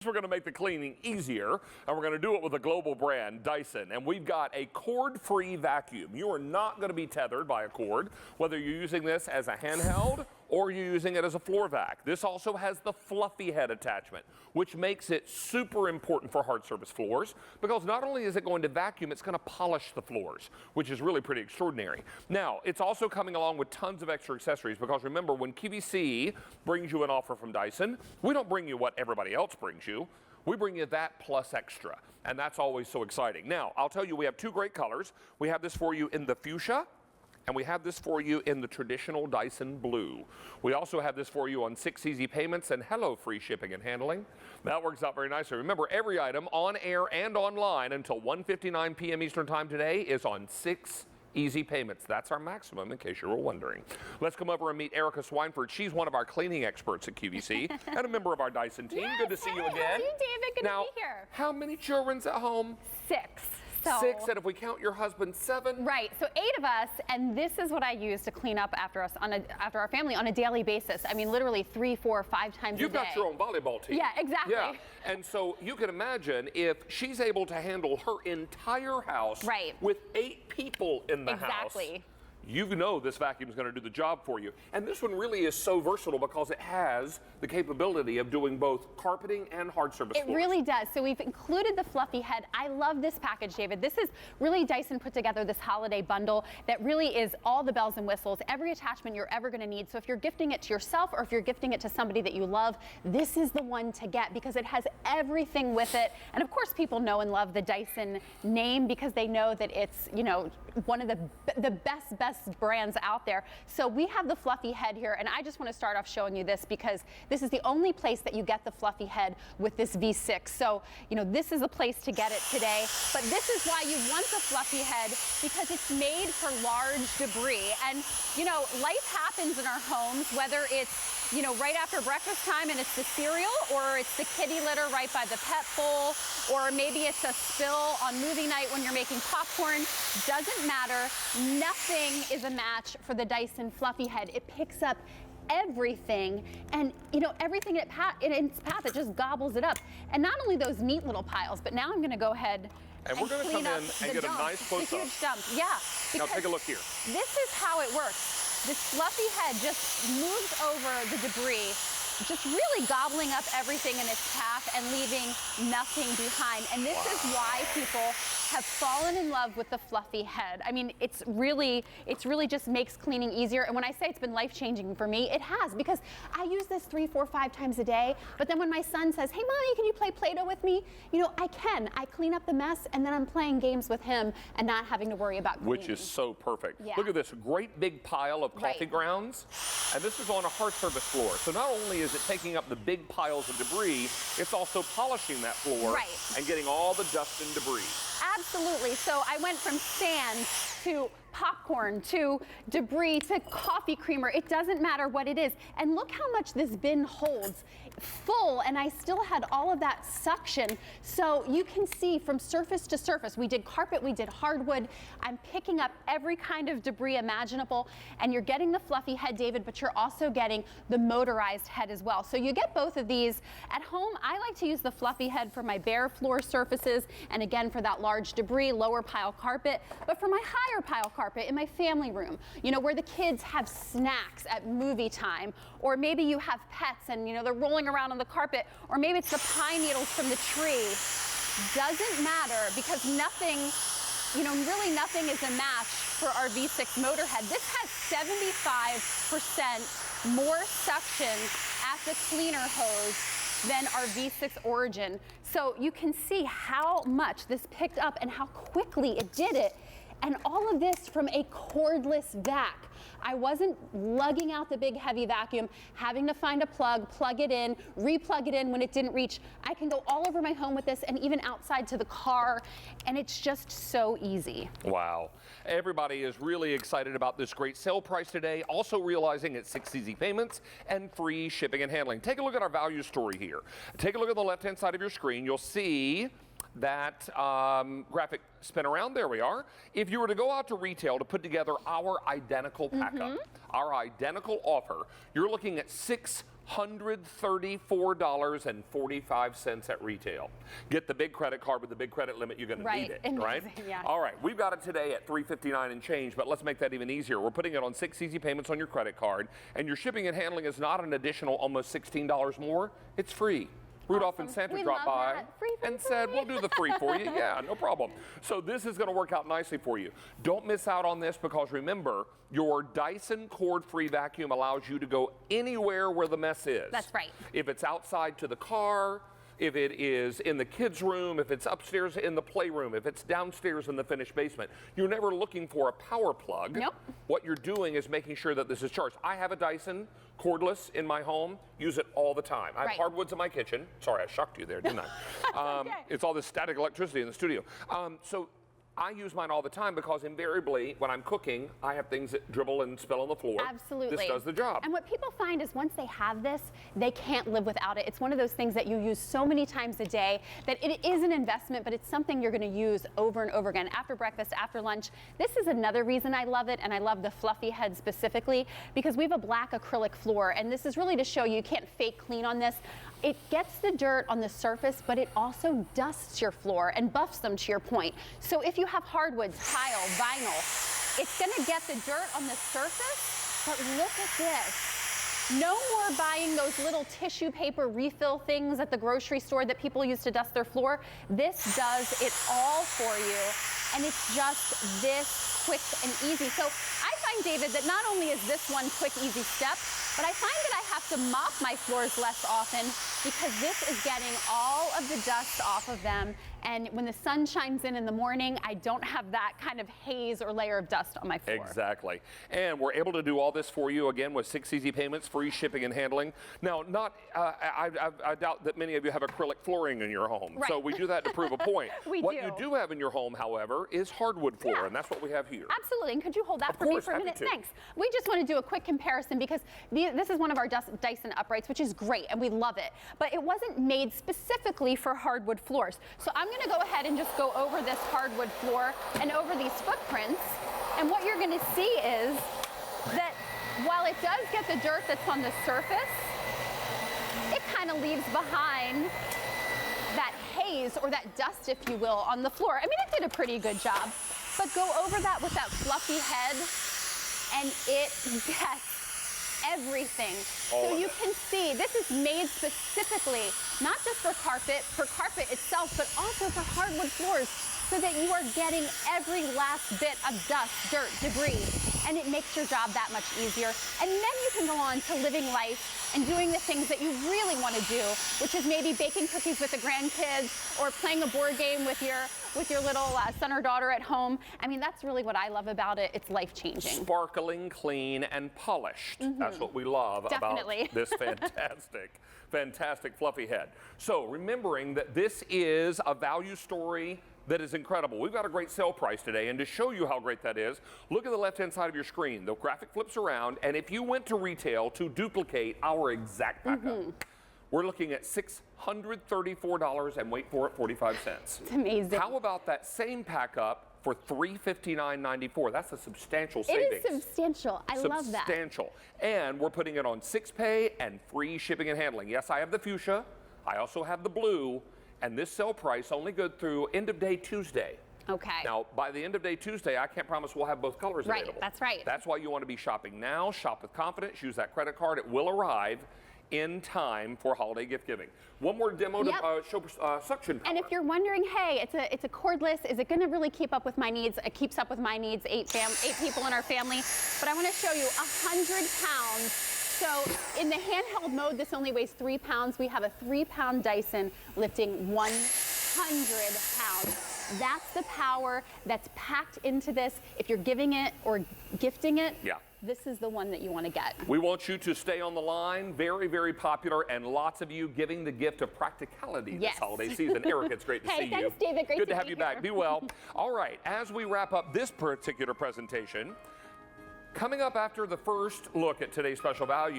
We're going to make the cleaning easier, and we're going to do it with a global brand, Dyson. And we've got a cord-free vacuum. You are not going to be tethered by a cord, whether you're using this as a handheld or you're using it as a floor vac. This also has the fluffy head attachment, which makes it super important for hard surface floors, because not only is it going to vacuum, it's going to polish the floors, which is really pretty extraordinary. Now, it's also coming along with tons of extra accessories, because remember, when QVC brings you an offer from Dyson, we don't bring you what everybody else brings you. We bring you that plus extra, and that's always so exciting. Now, I'll tell you, we have two great colors. We have this for you in the fuchsia, and we have this for you in the traditional Dyson blue. We also have this for you on 6 easy payments and hello free shipping and handling. That works out very nicely. Remember, every item on air and online until 1:59 p.m. Eastern Time today is on 6 easy payments. That's our maximum, in case you were wondering. Let's come over and meet Erica Swineford. She's one of our cleaning experts at QVC and a member of our Dyson team. Yes, Good to see you again. How are you, David? Good to be here. How many children's at home? 6. 6, and if we count your husband, 7. Right, so 8 of us, and this is what I use to clean up after us after our family on a daily basis. I mean, literally 3, 4, 5 times a day. You've got your own volleyball team. Yeah, exactly. Yeah, and so you can imagine if she's able to handle her entire house with 8 people in the house. Exactly. You know this vacuum is going to do the job for you. And this one really is so versatile because it has the capability of doing both carpeting and hard surface floors. It really does. So we've included the fluffy head. I love this package, David. This is really Dyson put together this holiday bundle that really is all the bells and whistles, every attachment you're ever going to need. So if you're gifting it to yourself or if you're gifting it to somebody that you love, this is the one to get because it has everything with it. And of course, people know and love the Dyson name because they know that it's, you know, one of the best brands out there. So we have the fluffy head here, and I just want to start off showing you this because this is the only place that you get the fluffy head with this V6. So, you know, this is the place to get it today. But this is why you want the fluffy head, because it's made for large debris. And, you know, life happens in our homes, whether it's, you know, right after breakfast time and it's the cereal, or it's the kitty litter right by the pet bowl, or maybe it's a spill on movie night when you're making popcorn. Doesn't matter. Nothing is a match for the Dyson fluffy head. It picks up everything, and you know, everything in its path, it just gobbles it up. And not only those neat little piles, but now I'm going to go ahead and we're going to come in and get a nice close-up. The huge dump, yeah. Now take a look here. This is how it works. This fluffy head just moves over the debris, just really gobbling up everything in its path and leaving nothing behind. And this is why people have fallen in love with the fluffy head. I mean, it's really just makes cleaning easier. And when I say it's been life-changing for me, it has, because I use this 3, 4, 5 times a day. But then when my son says, "Hey, Mommy, can you play Play-Doh with me?" You know, I can. I clean up the mess, and then I'm playing games with him and not having to worry about cleaning. Which is so perfect. Yeah. Look at this great big pile of coffee grounds. And this is on a hard surface floor. So not only is it taking up the big piles of debris, it's also polishing that floor and getting all the dust and debris. Absolutely. So I went from sand to popcorn to debris to coffee creamer. It doesn't matter what it is. And look how much this bin holds. Full, and I still had all of that suction. So you can see from surface to surface. We did carpet, we did hardwood. I'm picking up every kind of debris imaginable, and you're getting the fluffy head, David, but you're also getting the motorized head as well. So you get both of these. At home, I like to use the fluffy head for my bare floor surfaces, and again for that large debris, lower pile carpet, but for my higher pile carpet in my family room, you know, where the kids have snacks at movie time, or maybe you have pets and, you know, they're rolling around on the carpet, or maybe it's the pine needles from the tree. Doesn't matter, because nothing, you know, really nothing is a match for our V6 Motorhead. This has 75% more suction at the cleaner hose than our V6 Origin. So you can see how much this picked up and how quickly it did it. And all of this from a cordless vac. I wasn't lugging out the big heavy vacuum, having to find a plug it in, re-plug it in when it didn't reach. I can go all over my home with this and even outside to the car, and it's just so easy. Wow. Everybody is really excited about this great sale price today, also realizing it's 6 easy payments and free shipping and handling. Take a look at our value story here. Take a look at the left-hand side of your screen. You'll see that graphic spin around. There we are. If you were to go out to retail to put together our identical pack-up, our identical offer, you're looking at $600 $634.45 at retail. Get the big credit card with the big credit limit. You're going to need it, right? Yeah. All right, we've got it today at $359 and change, but let's make that even easier. We're putting it on 6 easy payments on your credit card, and your shipping and handling is not an additional almost $16 more. It's free. Rudolph and Santa dropped by and said, we'll do the free for you. Yeah, no problem. So this is going to work out nicely for you. Don't miss out on this, because remember, your Dyson Cord-Free vacuum allows you to go anywhere where the mess is. That's right. If it's outside to the car, if it is in the kids' room, if it's upstairs in the playroom, if it's downstairs in the finished basement, you're never looking for a power plug. Nope. What you're doing is making sure that this is charged. I have a Dyson cordless in my home, use it all the time. I have hardwoods in my kitchen. Sorry, I shocked you there, didn't I? Okay. It's all this static electricity in the studio. So I use mine all the time, because invariably when I'm cooking, I have things that dribble and spill on the floor. Absolutely. This does the job. And what people find is once they have this, they can't live without it. It's one of those things that you use so many times a day that it is an investment, but it's something you're going to use over and over again, after breakfast, after lunch. This is another reason I love it, and I love the fluffy head specifically, because we have a black acrylic floor, and this is really to show you can't fake clean on this. It gets the dirt on the surface, but it also dusts your floor and buffs them, to your point. So if you have hardwoods, tile, vinyl, it's going to get the dirt on the surface, but look at this. No more buying those little tissue paper refill things at the grocery store that people use to dust their floor. This does it all for you, and it's just this quick and easy. So I find, David, that not only is this one quick, easy step, but I find that I have to mop my floors less often, because this is getting all of the dust off of them. And when the sun shines in the morning, I don't have that kind of haze or layer of dust on my floor. Exactly. And we're able to do all this for you, again, with 6 easy payments, free shipping and handling. Now, I doubt that many of you have acrylic flooring in your home. Right. So we do that to prove a point. What do. you do have in your home, however, is hardwood floor, and that's what we have here. Absolutely. And could you hold that for course, me for a happy minute? to. Thanks. We just want to do a quick comparison, because this is one of our Dyson uprights, which is great, and we love it. But it wasn't made specifically for hardwood floors. So I'm going to go ahead and just go over this hardwood floor and over these footprints. And what you're going to see is that while it does get the dirt that's on the surface, it kind of leaves behind that haze, or that dust, if you will, on the floor. I mean, it did a pretty good job. But go over that with that fluffy head, and it gets everything. So you can see this is made specifically not just for carpet itself, but also for hardwood floors, so that you are getting every last bit of dust, dirt, debris, and it makes your job that much easier. And then you can go on to living life and doing the things that you really want to do, which is maybe baking cookies with the grandkids, or playing a board game with your little son or daughter at home. I mean, that's really what I love about it. It's life-changing. Sparkling, clean, and polished. That's what we love about this fantastic fluffy head. So remembering that this is a value story that is incredible. We've got a great sale price today, and to show you how great that is, look at the left-hand side of your screen. The graphic flips around, and if you went to retail to duplicate our exact pack-up, we're looking at $634 and wait for it, 45 cents. It's amazing. How about that same pack-up for $359.94? That's a substantial savings. It is substantial. I love that. Substantial. And we're putting it on 6-pay and free shipping and handling. Yes, I have the fuchsia. I also have the blue. And this sale price only good through end of day Tuesday. Okay. Now, by the end of day Tuesday, I can't promise we'll have both colors available. Right, that's right. That's why you want to be shopping now. Shop with confidence. Use that credit card. It will arrive in time for holiday gift giving. One more demo to show suction power. And if you're wondering, hey, it's a cordless, is it going to really keep up with my needs? It keeps up with my needs, 8 people in our family. But I want to show you 100 pounds. So in the handheld mode, this only weighs 3 pounds. We have a 3-pound Dyson lifting 100 pounds. That's the power that's packed into this. If you're giving it or gifting it, this is the one that you want to get. We want you to stay on the line. Very, very popular, and lots of you giving the gift of practicality this holiday season. Eric, it's great to see you. Hey, thanks, David. Great to have you back. Be well. All right, as we wrap up this particular presentation, coming up after the first look at today's special value,